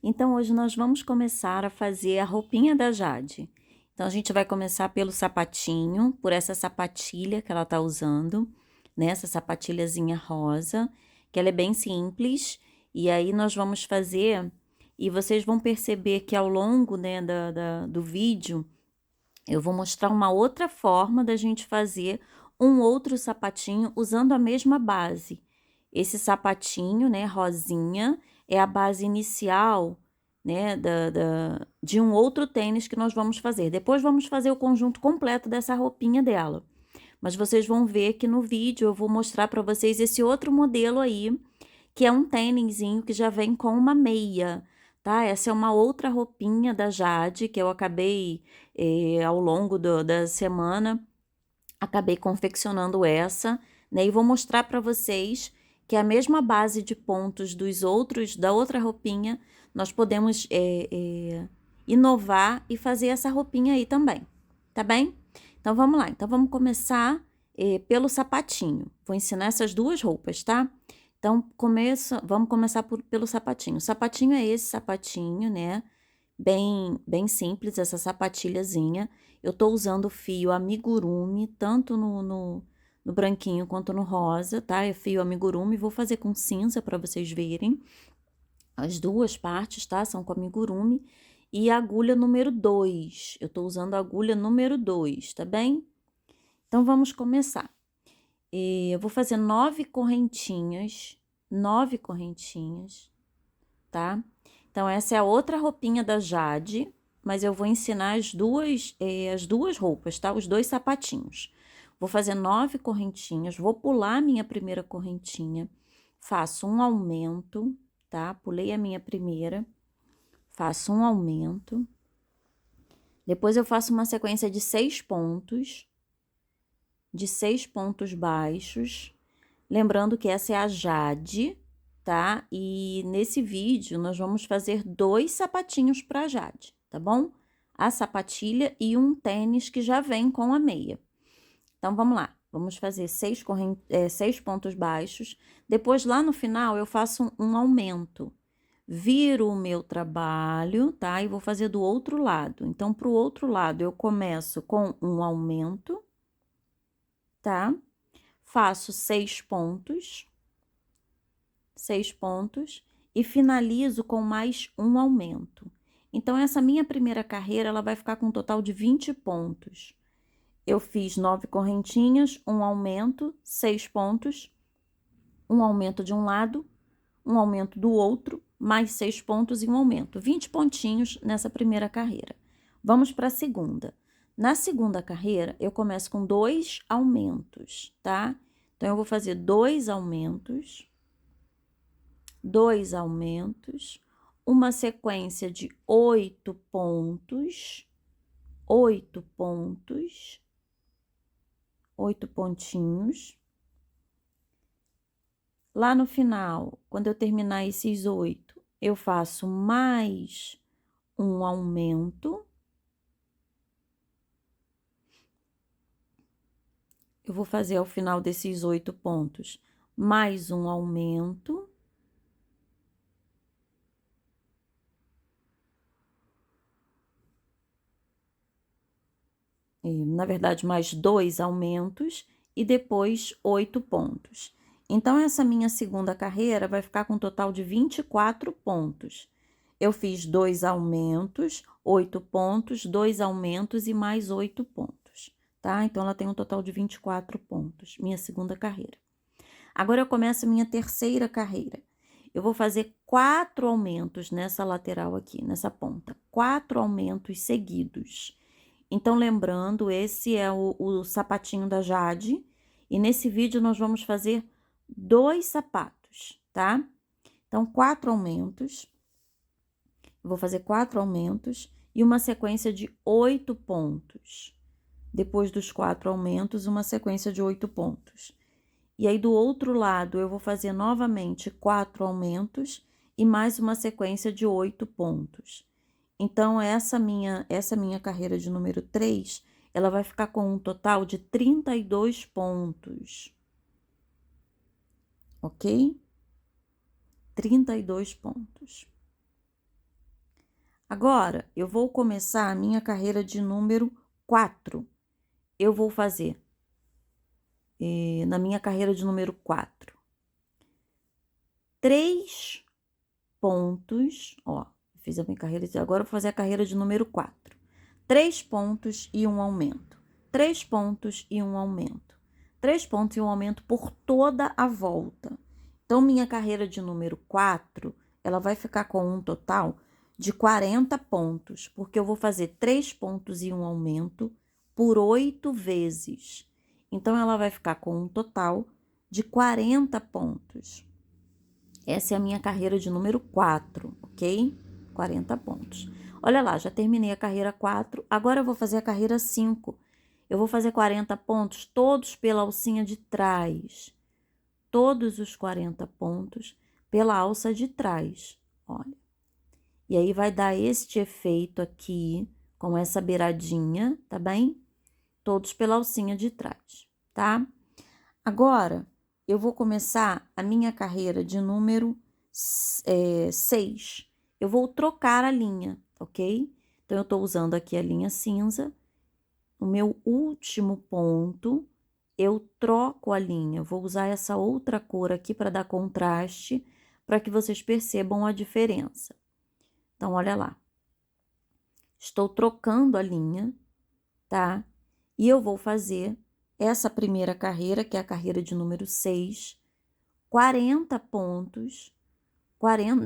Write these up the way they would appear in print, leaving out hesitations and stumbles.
Então, hoje nós vamos começar a fazer a roupinha da Jade. Então, a gente vai começar pelo sapatinho, por essa sapatilha que ela tá usando, né? Essa sapatilhazinha rosa, que ela é bem simples. E aí, nós vamos fazer, e vocês vão perceber que ao longo, né, do vídeo, eu vou mostrar uma outra forma da gente fazer um outro sapatinho usando a mesma base. Esse sapatinho, né, rosinha, é a base inicial, né, de um outro tênis que nós vamos fazer. Depois vamos fazer o conjunto completo dessa roupinha dela. Mas vocês vão ver que no vídeo eu vou mostrar para vocês esse outro modelo aí, que é um tênisinho que já vem com uma meia, tá? Essa é uma outra roupinha da Jade, que eu acabei, ao longo da semana, acabei confeccionando essa, né? E vou mostrar para vocês que a mesma base de pontos da outra roupinha, nós podemos inovar e fazer essa roupinha aí também, tá bem? Então, vamos lá. Então, vamos começar pelo sapatinho. Vou ensinar essas duas roupas, tá? Então, vamos começar pelo sapatinho. O sapatinho é esse sapatinho, né? Bem simples, essa sapatilhazinha. Eu tô usando o fio amigurumi, tanto no branquinho quanto no rosa, tá? É fio amigurumi, vou fazer com cinza para vocês verem. As duas partes, tá? São com amigurumi. E a agulha número 2. Eu tô usando a agulha número 2, tá bem? Então, vamos começar. Eu vou fazer 9 correntinhas, tá? Então, essa é a outra roupinha da Jade, mas eu vou ensinar as duas roupas, tá? Os dois sapatinhos. Vou fazer 9 correntinhas, vou pular a minha primeira correntinha, faço um aumento, tá? Pulei a minha primeira, faço um aumento. Depois eu faço uma sequência de 6 pontos, baixos. Lembrando que essa é a Jade, tá? E nesse vídeo nós vamos fazer 2 sapatinhos para Jade, tá bom? A sapatilha e um tênis que já vem com a meia. Então, vamos lá. Vamos fazer 6 pontos baixos. Depois, lá no final, eu faço um aumento. Viro o meu trabalho, tá? E vou fazer do outro lado. Então, para o outro lado, eu começo com um aumento, tá? Faço 6 pontos e finalizo com mais um aumento. Então, essa minha primeira carreira, ela vai ficar com um total de 20 pontos. Eu fiz 9 correntinhas, um aumento, 6 pontos, um aumento de um lado, um aumento do outro, mais 6 pontos e um aumento. 20 pontinhos nessa primeira carreira. Vamos para a segunda. Na segunda carreira, eu começo com 2 aumentos, tá? Então, eu vou fazer 2 aumentos, uma sequência de 8 pontos, 8 pontinhos. Lá no final, quando eu terminar esses 8, eu faço mais um aumento. Eu vou fazer ao final desses 8 pontos mais um aumento. Na verdade, mais 2 aumentos e depois 8 pontos. Então, essa minha segunda carreira vai ficar com um total de 24 pontos. Eu fiz 2 aumentos, 8 pontos, 2 aumentos e mais 8 pontos, tá? Então, ela tem um total de 24 pontos, minha segunda carreira. Agora, eu começo a minha terceira carreira. Eu vou fazer 4 aumentos nessa lateral aqui, nessa ponta. 4 aumentos seguidos. Então, lembrando, esse é o sapatinho da Jade. E nesse vídeo, nós vamos fazer 2 sapatos, tá? Então, 4 aumentos. Eu vou fazer 4 aumentos e uma sequência de 8 pontos. Depois dos 4 aumentos, uma sequência de 8 pontos. E aí, do outro lado, eu vou fazer novamente 4 aumentos e mais uma sequência de 8 pontos. Então, essa minha carreira de número 3, ela vai ficar com um total de 32 pontos. Ok? 32 pontos. Agora, eu vou começar a minha carreira de número 4. Eu vou fazer, na minha carreira de número 4, 3 pontos, ó, fiz a minha carreira, agora eu vou fazer a carreira de número 4. 3 pontos e um aumento. 3 pontos e um aumento. 3 pontos e um aumento por toda a volta. Então, minha carreira de número 4, ela vai ficar com um total de 40 pontos, porque eu vou fazer 3 pontos e um aumento por 8 vezes. Então, ela vai ficar com um total de 40 pontos. Essa é a minha carreira de número 4, ok? 40 pontos. Olha lá, já terminei a carreira 4, agora eu vou fazer a carreira 5. Eu vou fazer 40 pontos todos pela alcinha de trás. Todos os 40 pontos pela alça de trás, olha. E aí vai dar este efeito aqui, com essa beiradinha, tá bem? Todos pela alcinha de trás, tá? Agora, eu vou começar a minha carreira de número 6. Eu vou trocar a linha, ok? Então, eu tô usando aqui a linha cinza. O meu último ponto, eu troco a linha. Eu vou usar essa outra cor aqui para dar contraste, para que vocês percebam a diferença. Então, olha lá. Estou trocando a linha, tá? E eu vou fazer essa primeira carreira, que é a carreira de número 6, 40 pontos, 40,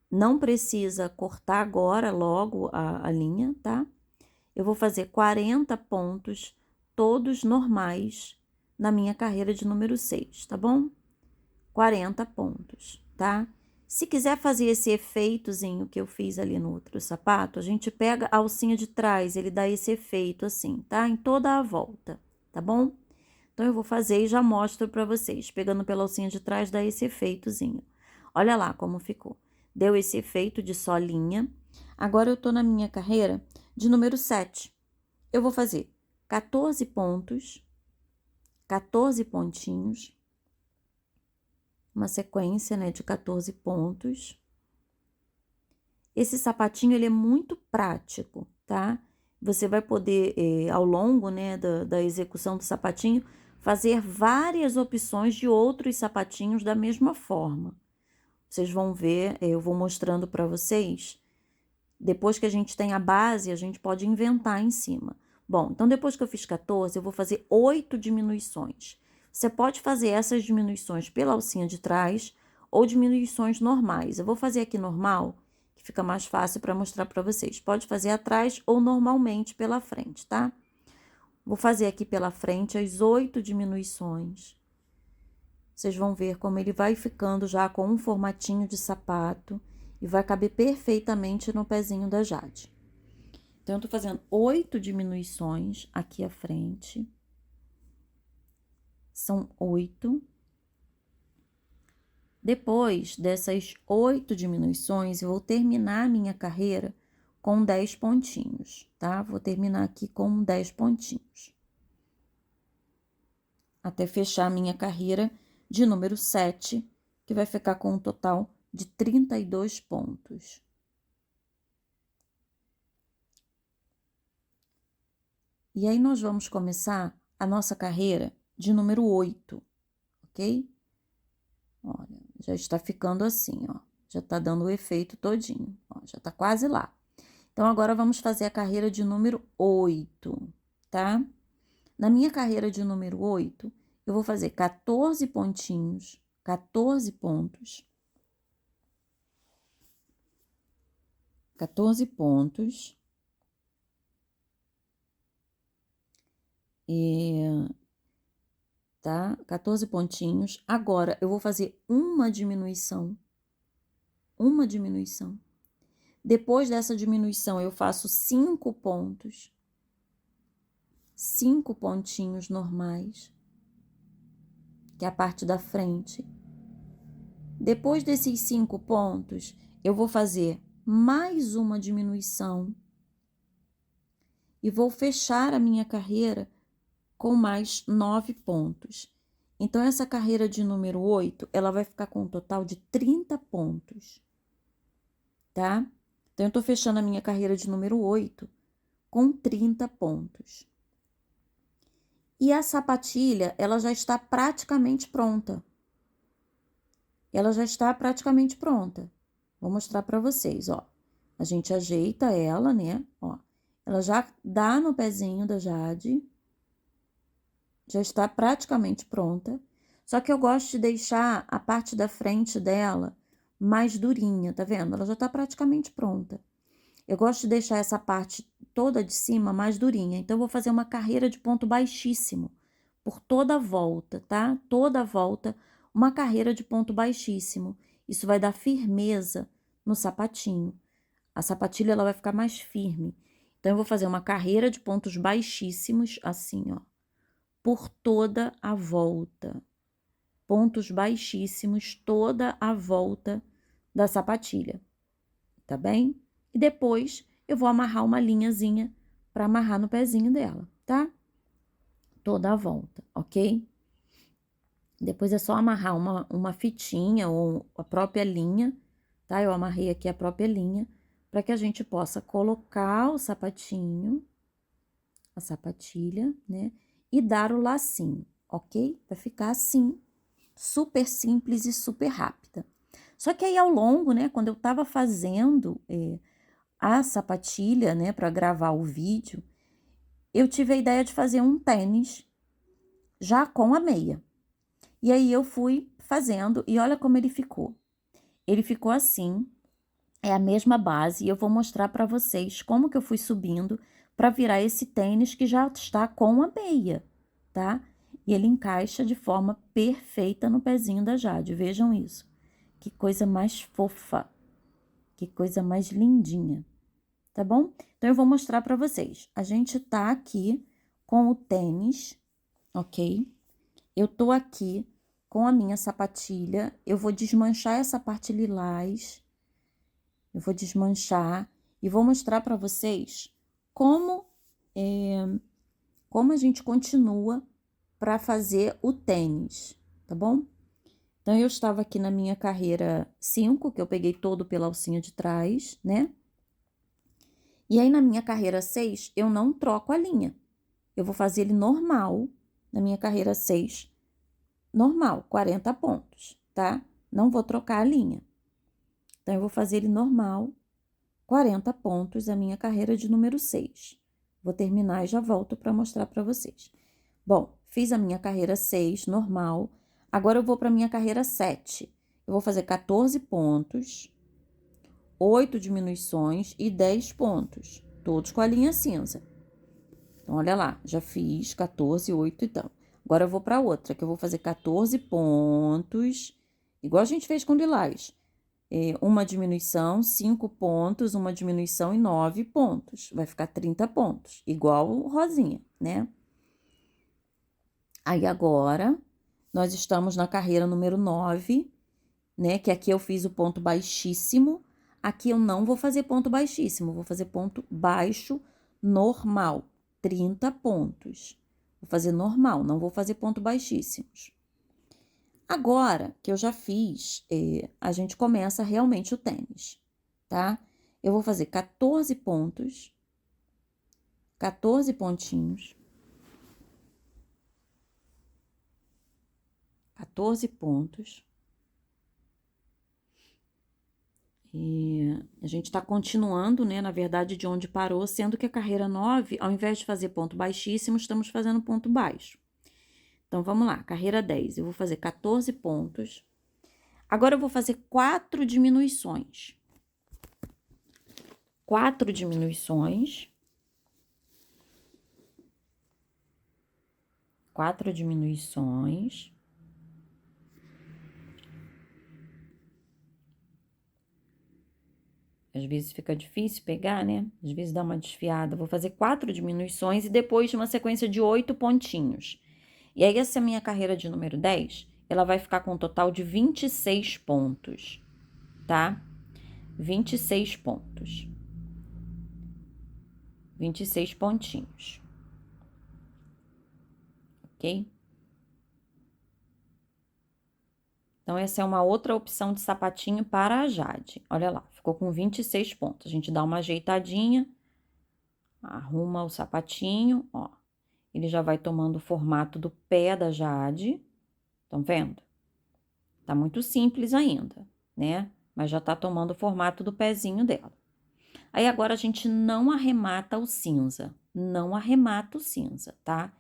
não precisa cortar agora logo a linha, tá? Eu vou fazer 40 pontos, todos normais, na minha carreira de número 6, tá bom? 40 pontos, tá? Se quiser fazer esse efeitozinho que eu fiz ali no outro sapato, a gente pega a alcinha de trás, ele dá esse efeito assim, tá? Em toda a volta, tá bom? Então, eu vou fazer e já mostro pra vocês. Pegando pela alcinha de trás, dá esse efeitozinho. Olha lá como ficou. Deu esse efeito de solinha. Agora, eu tô na minha carreira de número 7. Eu vou fazer 14 pontos, 14 pontinhos, uma sequência, né, de 14 pontos. Esse sapatinho, ele é muito prático, tá? Você vai poder, ao longo, né, da execução do sapatinho, fazer várias opções de outros sapatinhos da mesma forma. Vocês vão ver, eu vou mostrando para vocês. Depois que a gente tem a base, a gente pode inventar em cima. Bom, então depois que eu fiz 14, eu vou fazer 8 diminuições. Você pode fazer essas diminuições pela alcinha de trás ou diminuições normais. Eu vou fazer aqui normal, que fica mais fácil para mostrar para vocês. Pode fazer atrás ou normalmente pela frente, tá? Vou fazer aqui pela frente as 8 diminuições. Vocês vão ver como ele vai ficando já com um formatinho de sapato e vai caber perfeitamente no pezinho da Jade. Então, eu tô fazendo 8 diminuições aqui à frente. São 8. Depois dessas 8 diminuições, eu vou terminar a minha carreira com 10 pontinhos, tá? Vou terminar aqui com 10 pontinhos. Até fechar a minha carreira de número 7, que vai ficar com um total de 32 pontos. E aí, nós vamos começar a nossa carreira de número 8, ok? Olha, já está ficando assim, ó. Já tá dando o efeito todinho, ó, já tá quase lá. Então, agora vamos fazer a carreira de número 8, tá? Na minha carreira de número 8, eu vou fazer 14 pontinhos, 14 pontos. 14 pontos. Tá? 14 pontinhos. Agora, eu vou fazer uma diminuição. Uma diminuição. Depois dessa diminuição, eu faço 5 pontos. 5 pontinhos normais, que é a parte da frente. Depois desses 5 pontos, eu vou fazer mais uma diminuição. E vou fechar a minha carreira com mais 9 pontos. Então, essa carreira de número 8, ela vai ficar com um total de 30 pontos. tá? Então, eu tô fechando a minha carreira de número 8 com 30 pontos. E a sapatilha, ela já está praticamente pronta. Ela já está praticamente pronta. Vou mostrar para vocês, ó. A gente ajeita ela, né? Ó, ela já dá no pezinho da Jade. Já está praticamente pronta. Só que eu gosto de deixar a parte da frente dela mais durinha, tá vendo? Ela já tá praticamente pronta. Eu gosto de deixar essa parte toda de cima mais durinha. Então, eu vou fazer uma carreira de ponto baixíssimo por toda a volta, tá? Toda a volta, uma carreira de ponto baixíssimo. Isso vai dar firmeza no sapatinho. A sapatilha, ela vai ficar mais firme. Então, eu vou fazer uma carreira de pontos baixíssimos, assim, ó, por toda a volta. Pontos baixíssimos, toda a volta da sapatilha, tá bem? E depois eu vou amarrar uma linhazinha para amarrar no pezinho dela, tá? Toda a volta, ok? Depois é só amarrar uma fitinha ou a própria linha, tá? Eu amarrei aqui a própria linha para que a gente possa colocar o sapatinho, a sapatilha, né? E dar o lacinho, ok? Vai ficar assim, super simples e super rápida. Só que aí ao longo, né, quando eu tava fazendo a sapatilha, né, para gravar o vídeo, eu tive a ideia de fazer um tênis já com a meia. E aí eu fui fazendo e olha como ele ficou. Ele ficou assim, é a mesma base e eu vou mostrar para vocês como que eu fui subindo para virar esse tênis que já está com a meia, tá? E ele encaixa de forma perfeita no pezinho da Jade, vejam isso. Que coisa mais fofa, que coisa mais lindinha, tá bom? Então, eu vou mostrar para vocês. A gente tá aqui com o tênis, ok? Eu tô aqui com a minha sapatilha, eu vou desmanchar essa parte lilás, eu vou desmanchar e vou mostrar para vocês como, como a gente continua para fazer o tênis, tá bom? Então, eu estava aqui na minha carreira 5, que eu peguei todo pela alcinha de trás, né? E aí, na minha carreira 6, eu não troco a linha. Eu vou fazer ele normal, na minha carreira 6, normal, 40 pontos, tá? Não vou trocar a linha. Então, eu vou fazer ele normal, 40 pontos, a minha carreira de número 6. Vou terminar e já volto para mostrar para vocês. Bom, fiz a minha carreira 6, normal. Agora, eu vou para a minha carreira 7. Eu vou fazer 14 pontos, 8 diminuições e 10 pontos, todos com a linha cinza. Então, olha lá, já fiz 14, 8 então. Agora, eu vou para outra, que eu vou fazer 14 pontos, igual a gente fez com lilás. Uma diminuição, 5 pontos, uma diminuição e 9 pontos. Vai ficar 30 pontos, igual o rosinha, né? Aí, agora, nós estamos na carreira número 9, né? Que aqui eu fiz o ponto baixíssimo. Aqui eu não vou fazer ponto baixíssimo, vou fazer ponto baixo normal, 30 pontos. Vou fazer normal, não vou fazer ponto baixíssimos. Agora que eu já fiz, a gente começa realmente o tênis, tá? Eu vou fazer 14 pontos, 14 pontinhos, 14 pontos. E a gente tá continuando, né, na verdade, de onde parou, sendo que a carreira 9, ao invés de fazer ponto baixíssimo, estamos fazendo ponto baixo. Então, vamos lá, carreira 10, eu vou fazer 14 pontos. Agora, eu vou fazer 4 diminuições. 4 diminuições. 4 diminuições. Às vezes fica difícil pegar, né? Às vezes dá uma desfiada. Vou fazer 4 diminuições e depois uma sequência de 8 pontinhos. E aí, essa minha carreira de número 10, ela vai ficar com um total de 26 pontos, tá? 26 pontos. 26 pontinhos. Ok? Então, essa é uma outra opção de sapatinho para a Jade. Olha lá, ficou ficou com 26 pontos. A gente dá uma ajeitadinha, arruma o sapatinho, ó. Ele já vai tomando o formato do pé da Jade. Estão vendo? Tá muito simples ainda, né? Mas já tá tomando o formato do pezinho dela. Aí agora a gente não arremata o cinza. Não arremata o cinza, tá?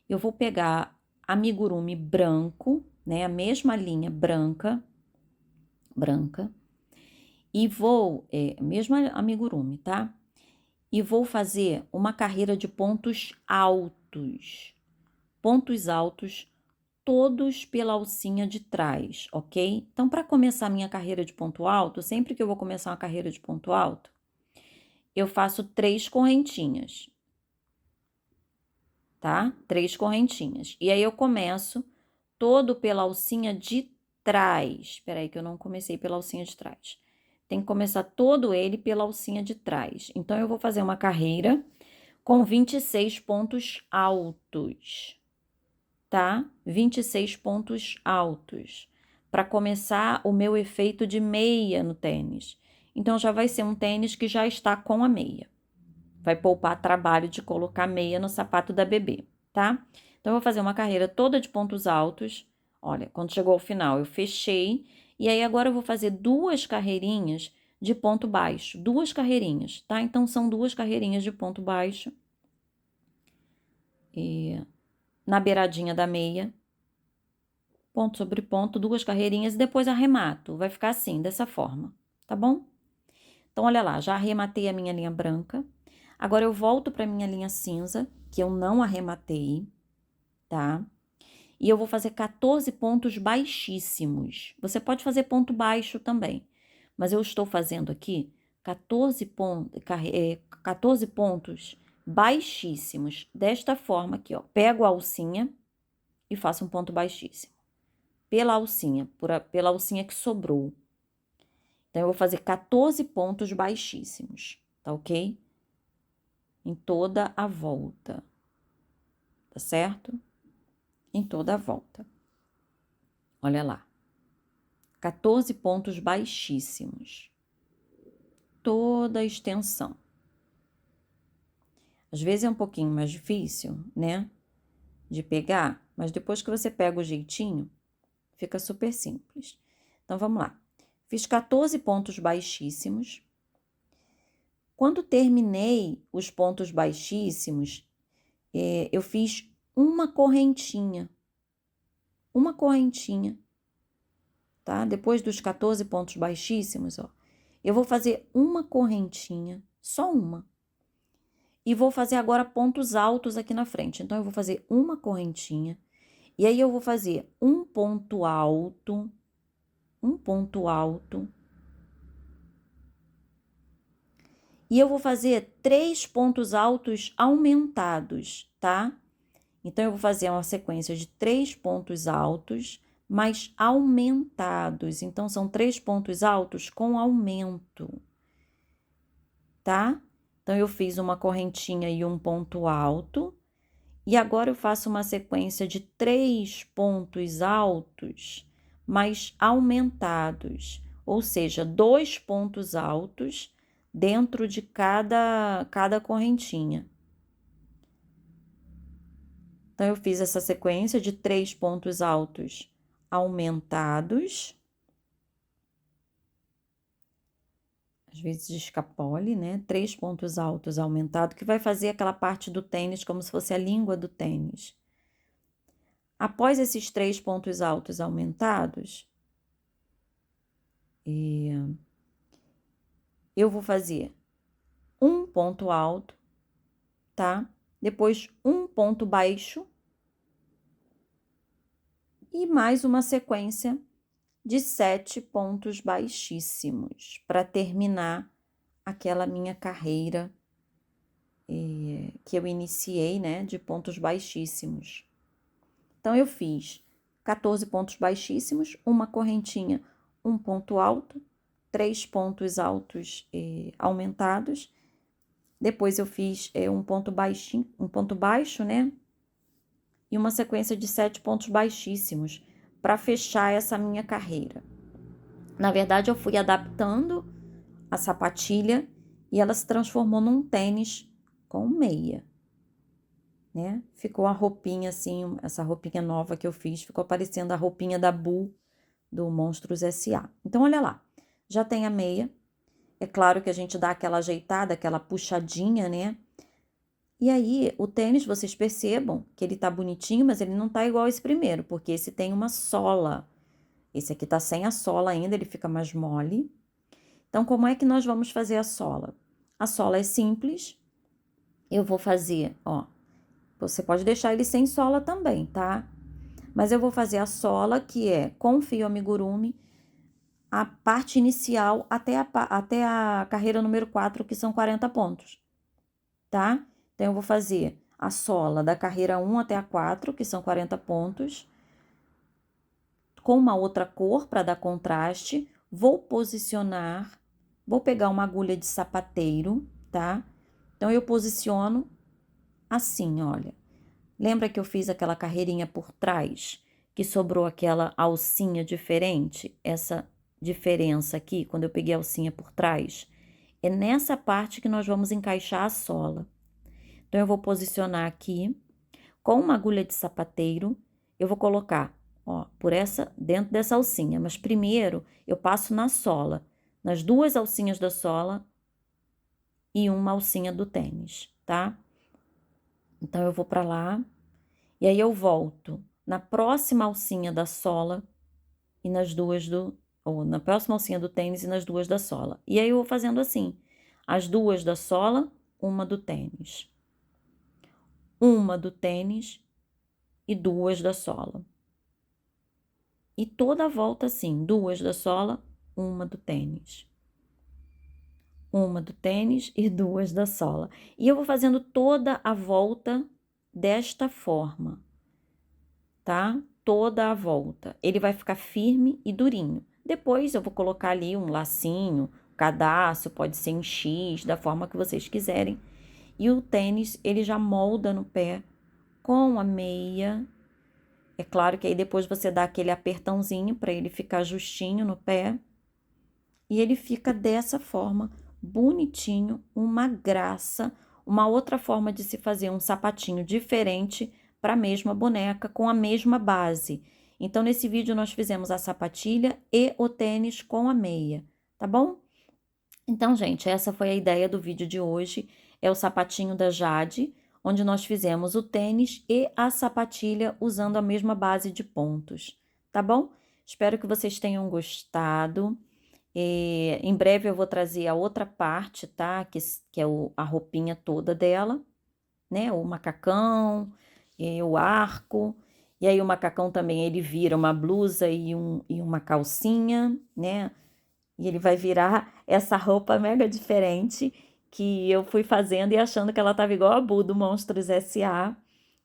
Eu vou pegar amigurumi branco, né? A mesma linha branca. E vou, mesma amigurumi, tá? E vou fazer uma carreira de pontos altos. Pontos altos, todos pela alcinha de trás, ok? Então, para começar a minha carreira de ponto alto, sempre que eu vou começar uma carreira de ponto alto, eu faço 3 correntinhas, tá? 3 correntinhas. E aí, eu começo todo pela alcinha de trás. Espera aí que eu não comecei pela alcinha de trás. Tem que começar todo ele pela alcinha de trás. Então, eu vou fazer uma carreira com 26 pontos altos, tá? 26 pontos altos, para começar o meu efeito de meia no tênis. Então, já vai ser um tênis que já está com a meia. Vai poupar trabalho de colocar meia no sapato da bebê, tá? Então, eu vou fazer uma carreira toda de pontos altos. Olha, quando chegou ao final, eu fechei. E aí, agora eu vou fazer 2 carreirinhas de ponto baixo. 2 carreirinhas, tá? Então, são 2 carreirinhas de ponto baixo. E na beiradinha da meia, ponto sobre ponto, 2 carreirinhas e depois arremato. Vai ficar assim, dessa forma, tá bom? Então, olha lá, já arrematei a minha linha branca. Agora, eu volto para minha linha cinza, que eu não arrematei, tá? E eu vou fazer 14 pontos baixíssimos. Você pode fazer ponto baixo também, mas eu estou fazendo aqui 14 pontos baixíssimos, desta forma aqui, ó. Pego a alcinha e faço um ponto baixíssimo. Pela alcinha que sobrou. Então, eu vou fazer 14 pontos baixíssimos, tá ok? Em toda a volta, tá certo? Em toda a volta. Olha lá. 14 pontos baixíssimos. Toda a extensão. Às vezes é um pouquinho mais difícil, né? De pegar, mas depois que você pega o jeitinho, fica super simples. Então, vamos lá. Fiz 14 pontos baixíssimos. Quando terminei os pontos baixíssimos, eu fiz uma correntinha, tá? Depois dos 14 pontos baixíssimos, ó, eu vou fazer uma correntinha, só uma. E vou fazer agora pontos altos aqui na frente. Então, eu vou fazer uma correntinha, e aí eu vou fazer um ponto alto, e eu vou fazer 3 pontos altos aumentados, tá? Então, eu vou fazer uma sequência de 3 pontos altos, mas aumentados. Então, são 3 pontos altos com aumento, tá? Então, eu fiz uma correntinha e um ponto alto. E agora, eu faço uma sequência de 3 pontos altos, mas aumentados. Ou seja, 2 pontos altos dentro de cada correntinha. Então, eu fiz essa sequência de 3 pontos altos aumentados. Às vezes escapole, né? 3 pontos altos aumentados, que vai fazer aquela parte do tênis como se fosse a língua do tênis. Após esses 3 pontos altos aumentados, eu vou fazer um ponto alto, tá? Depois um ponto baixo e mais uma sequência de 7 pontos baixíssimos para terminar aquela minha carreira que eu iniciei, né, de pontos baixíssimos. Então, eu fiz 14 pontos baixíssimos, uma correntinha, um ponto alto, 3 pontos altos aumentados. Depois, eu fiz um ponto baixo, né? E uma sequência de 7 pontos baixíssimos para fechar essa minha carreira. Na verdade, eu fui adaptando a sapatilha e ela se transformou num tênis com meia, né? Ficou a roupinha assim, essa roupinha nova que eu fiz, ficou parecendo a roupinha da Bu do Monstros S.A. Então, olha lá, já tem a meia. É claro que a gente dá aquela ajeitada, aquela puxadinha, né? E aí, o tênis, vocês percebam que ele tá bonitinho, mas ele não tá igual esse primeiro, porque esse tem uma sola. Esse aqui tá sem a sola ainda, ele fica mais mole. Então, como é que nós vamos fazer a sola? A sola é simples. Eu vou fazer, ó. Você pode deixar ele sem sola também, tá? Mas eu vou fazer a sola, que é com fio amigurumi, a parte inicial até a carreira número 4, que são 40 pontos, tá? Então, eu vou fazer a sola da carreira 1 até a 4, que são 40 pontos, com uma outra cor para dar contraste. Vou posicionar, vou pegar uma agulha de sapateiro, tá? Então, eu posiciono assim, olha. Lembra que eu fiz aquela carreirinha por trás, que sobrou aquela alcinha diferente? Essa diferença aqui, quando eu peguei a alcinha por trás, é nessa parte que nós vamos encaixar a sola. Então, eu vou posicionar aqui, com uma agulha de sapateiro, eu vou colocar, ó, dentro dessa alcinha, mas primeiro eu passo na sola, nas duas alcinhas da sola e uma alcinha do tênis, tá? Então, eu vou pra lá, e aí eu volto na próxima alcinha da sola e nas duas ou na próxima alcinha do tênis e nas duas da sola. E aí eu vou fazendo assim, as duas da sola, uma do tênis. Uma do tênis e duas da sola. E toda a volta assim, duas da sola, uma do tênis. Uma do tênis e duas da sola. E eu vou fazendo toda a volta desta forma, tá? Toda a volta. Ele vai ficar firme e durinho. Depois eu vou colocar ali um lacinho, cadastro, pode ser em X, da forma que vocês quiserem. E o tênis, ele já molda no pé com a meia. É claro que aí depois você dá aquele apertãozinho para ele ficar justinho no pé. E ele fica dessa forma, bonitinho, uma graça, uma outra forma de se fazer um sapatinho diferente para a mesma boneca, com a mesma base. Então, nesse vídeo nós fizemos a sapatilha e o tênis com a meia, tá bom? Então, gente, essa foi a ideia do vídeo de hoje. É o sapatinho da Jade, onde nós fizemos o tênis e a sapatilha usando a mesma base de pontos, tá bom? Espero que vocês tenham gostado. Em breve eu vou trazer a outra parte, tá? Que é a roupinha toda dela, né? O macacão, o arco. E aí o macacão também, ele vira uma blusa e uma calcinha, né? E ele vai virar essa roupa mega diferente que eu fui fazendo e achando que ela tava igual a Bu do Monstros S.A.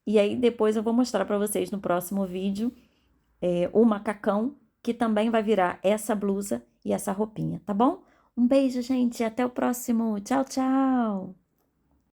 E aí depois eu vou mostrar para vocês no próximo vídeo o macacão, que também vai virar essa blusa e essa roupinha, tá bom? Um beijo, gente, até o próximo. Tchau, tchau!